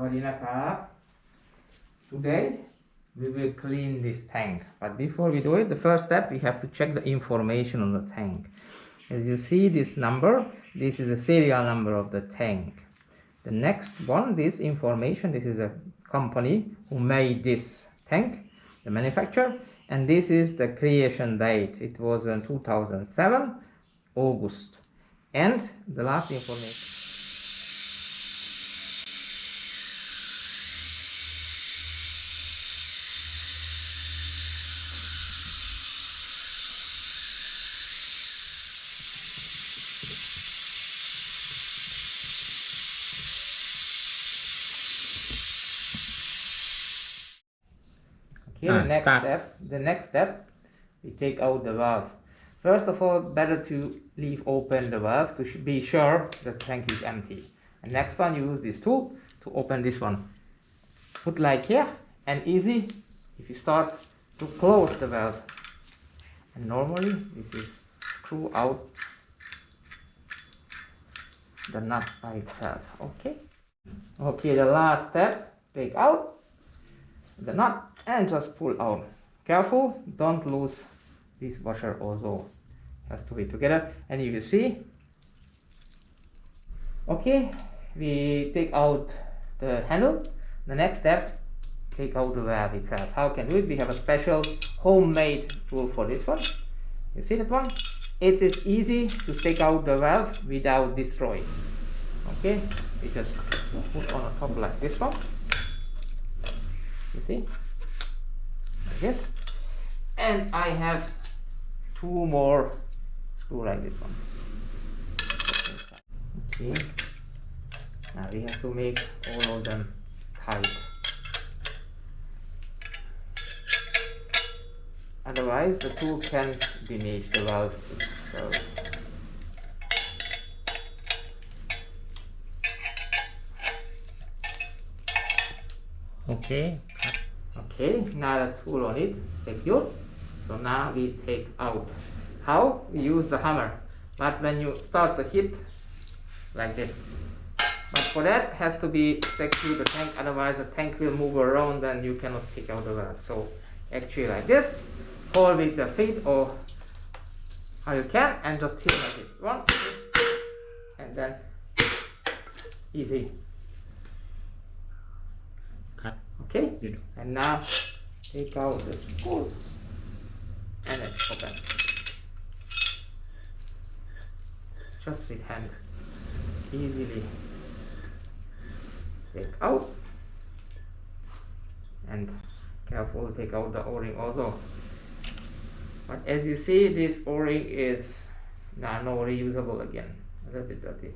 วัสดีนะครับ Today we will clean this tank, but before we do it, the first step we have to check the information on the tank. As you see this number, this is the serial number of the tank. The next one, this information, this is a company who made this tank, the manufacturer, and this is the creation date. It was in 2007 August. And the last information. Okay, the next step, we take out the valve. First of all, better to leave open the valve to be sure the tank is empty. And next one, use this tool to open this one. Put like here, and easy if you start to close the valve. And normally, this is screw out the nut by itself. Okay, the last step, take out the nut and just pull out. Careful, don't lose this washer also. Has to be together, and you will see. Okay, we take out the handle. The next step, take out the valve itself. How can we do it? We have a special homemade tool for this one. You see that one? It is easy to take out the valve without destroying. Okay, we just put on the top like this one. You see? Like this. And I have two more screws like this one. Okay. Now we have to make all of them tight. Otherwise the tool can damage the valve. So okay, now the tool on it secure. So now we take out. How? We use the hammer, but when you start to hit like this. But for that has to be secure the tank, otherwise the tank will move around and you cannot take out the valve. So actually like this, hold with the feet or how you can and just hit like this. One, and then easy. Cut. Okay, and now take out the screw and then open. Just with hand, easily take out, and careful take out the O-ring also. But as you see, this O-ring is now no reusable again, a little bit dirty.